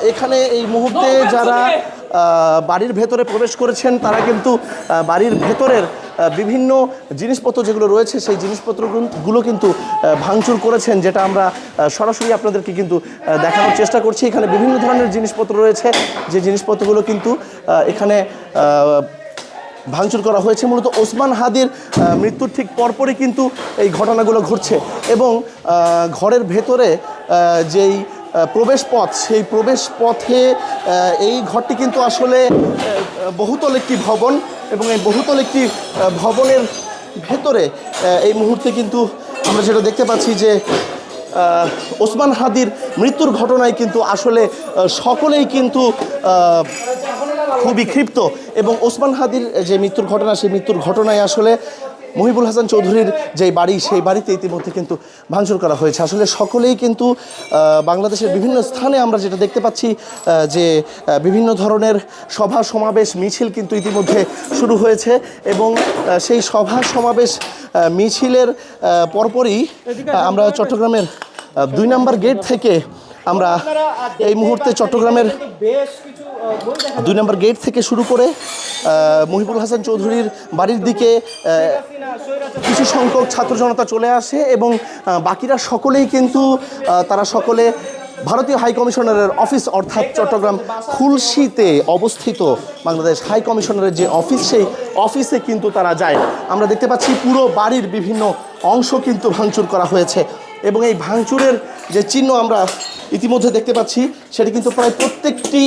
এখানে এই মুহূর্তে যারা বাড়ির ভেতরে প্রবেশ করেছেন তারা কিন্তু বাড়ির ভেতরের বিভিন্ন জিনিসপত্র যেগুলো রয়েছে সেই জিনিসপত্রগুলো কিন্তু ভাঙচুর করেছেন, যেটা আমরা সরাসরি আপনাদেরকে কিন্তু দেখানোর চেষ্টা করছি। এখানে বিভিন্ন ধরনের জিনিসপত্র রয়েছে, যে জিনিসপত্রগুলো কিন্তু এখানে ভাঙচুর করা হয়েছে। মূলত ওসমান হাদির মৃত্যুর ঠিক পরপরই কিন্তু এই ঘটনাগুলো ঘটছে এবং ঘরের ভেতরে যেই প্রবেশ পথ, সেই প্রবেশ পথে এই ঘরটি কিন্তু আসলে বহুতল একটি ভবন এবং এই বহুতল একটি ভবনের ভেতরে এই মুহূর্তে কিন্তু আমরা যেটা দেখতে পাচ্ছি যে ওসমান হাদির মৃত্যুর ঘটনায় কিন্তু আসলে সকলেই কিন্তু খুবই ক্ষিপ্ত এবং ওসমান হাদির যে মৃত্যুর ঘটনা, সেই মৃত্যুর ঘটনায় আসলে মহিবুল হাসান চৌধুরীর যে বাড়ি, সেই বাড়িতে ইতিমধ্যে কিন্তু ভাঙচুর করা হয়েছে। আসলে সকলেই কিন্তু বাংলাদেশের বিভিন্ন স্থানে আমরা যেটা দেখতে পাচ্ছি যে বিভিন্ন ধরনের সভা সমাবেশ মিছিল কিন্তু ইতিমধ্যে শুরু হয়েছে এবং সেই সভা সমাবেশ মিছিলের পরপরই আমরা চট্টগ্রামের 2 নম্বর গেট থেকে আমরা এই মুহূর্তে চট্টগ্রামের 2 নম্বর গেট থেকে শুরু করে মহিবুল হাসান চৌধুরীর বাড়ির দিকে কিছু সংখ্যক ছাত্র জনতা চলে আসে এবং বাকিরা সকলেই কিন্তু তারা সকলে ভারতীয় হাই কমিশনারের অফিস অর্থাৎ চট্টগ্রাম খুলশীতে অবস্থিত বাংলাদেশ হাই কমিশনারের যে অফিস, সেই অফিসে কিন্তু তারা যায়। আমরা দেখতে পাচ্ছি পুরো বাড়ির বিভিন্ন অংশ কিন্তু ভাঙচুর করা হয়েছে এবং এই ভাঙচুরের যে চিহ্ন আমরা ইতিমধ্যে দেখতে পাচ্ছি সেটি কিন্তু প্রায় প্রত্যেকটি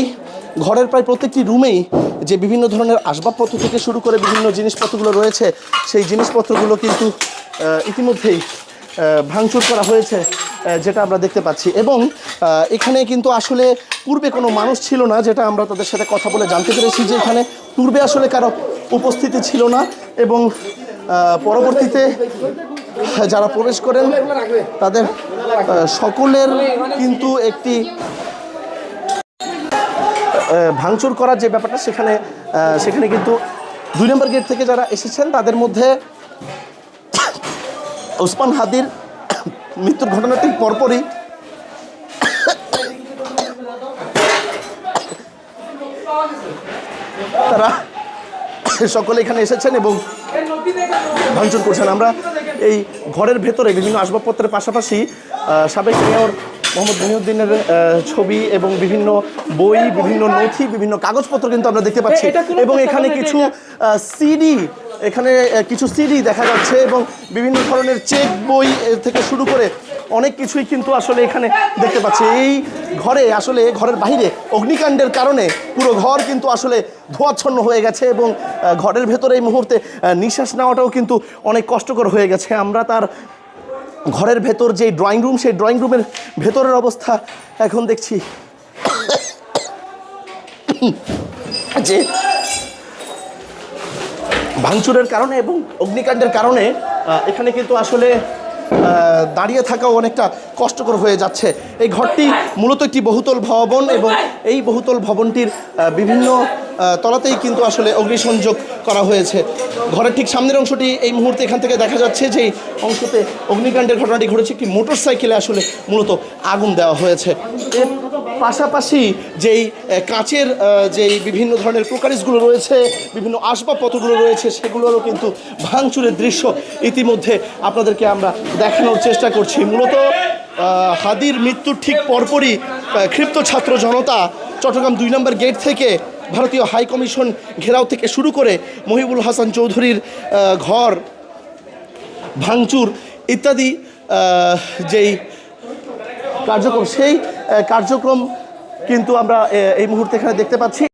ঘরের প্রায় প্রত্যেকটি রুমেই যে বিভিন্ন ধরনের আসবাবপত্র থেকে শুরু করে বিভিন্ন জিনিসপত্রগুলো রয়েছে, সেই জিনিসপত্রগুলো কিন্তু ইতিমধ্যেই ভাঙচুর করা হয়েছে, যেটা আমরা দেখতে পাচ্ছি। এবং এখানে কিন্তু আসলে পূর্বে কোনো মানুষ ছিল না, যেটা আমরা তাদের সাথে কথা বলে জানতে পেরেছি যে এখানে পূর্বে আসলে কারো উপস্থিতি ছিল না এবং পরবর্তীতে যারা প্রবেশ করেন তাদের সকলের কিন্তু একটি ভাঙচুর করার যে ব্যাপারটা সেখানে কিন্তু 2 নম্বর গেট থেকে যারা এসেছেন তাদের মধ্যে ওসমান হাদির মৃত্যুর ঘটনাটি পরপরই তারা সকলে এখানে এসেছেন এবং ভাঙচুর করছেন। আমরা এই ঘরের ভেতরে বিভিন্ন আসবাবপত্রের পাশাপাশি সাবেক মেয়র মোহাম্মদ মহিউদ্দিনের ছবি এবং বিভিন্ন বই, বিভিন্ন নথি, বিভিন্ন কাগজপত্র কিন্তু আমরা দেখতে পাচ্ছি এবং এখানে কিছু সিডি দেখা যাচ্ছে এবং বিভিন্ন ধরনের চেক বই থেকে শুরু করে অনেক কিছুই কিন্তু আসলে এখানে দেখতে পাচ্ছি। এই ঘরে আসলে ঘরের বাইরে অগ্নিকাণ্ডের কারণে পুরো ঘর কিন্তু আসলে ধোঁয়াচ্ছন্ন হয়ে গেছে এবং ঘরের ভেতরে এই মুহূর্তে নিঃশ্বাস নেওয়াটাও কিন্তু অনেক কষ্টকর হয়ে গেছে। আমরা তার ঘরের ভেতর যে ড্রয়িং রুম, সেই ড্রয়িং রুমের ভেতরের অবস্থা এখন দেখছি যে ভাঙচুরের কারণে এবং অগ্নিকাণ্ডের কারণে এখানে কিন্তু আসলে দাঁড়িয়ে থাকাও অনেকটা কষ্টকর হয়ে যাচ্ছে। এই ঘরটি মূলত একটি বহুতল ভবন এবং এই বহুতল ভবনটির বিভিন্ন তলাতেই কিন্তু আসলে অগ্নিসংযোগ করা হয়েছে। ঘরের ঠিক সামনের অংশটি এই মুহূর্তে এখান থেকে দেখা যাচ্ছে যে অংশতে অগ্নিকাণ্ডের ঘটনাটি ঘটেছে। একটি মোটরসাইকেলে আসলে মূলত আগুন দেওয়া হয়েছে। এর পাশাপাশি যেই কাচের যেই বিভিন্ন ধরনের প্রকারিসগুলো রয়েছে, বিভিন্ন আসবাবপত্রগুলো রয়েছে, সেগুলোরও কিন্তু ভাঙচুরের দৃশ্য ইতিমধ্যে আপনাদেরকে আমরা দেখানোর চেষ্টা করছি। মূলত হাদির মৃত্যুর ঠিক পরপরই ক্ষিপ্ত ছাত্র জনতা চট্টগ্রাম 2 নম্বর গেট থেকে ভারতীয় হাই কমিশন ঘেরাও থেকে শুরু করে মহিবুল হাসান চৌধুরীর ঘর ভাঙচুর ইত্যাদি যেই কার্যক্রম, সেই কার্যক্রম কিন্তু আমরা এই মুহূর্তে এখানে দেখতে পাচ্ছি।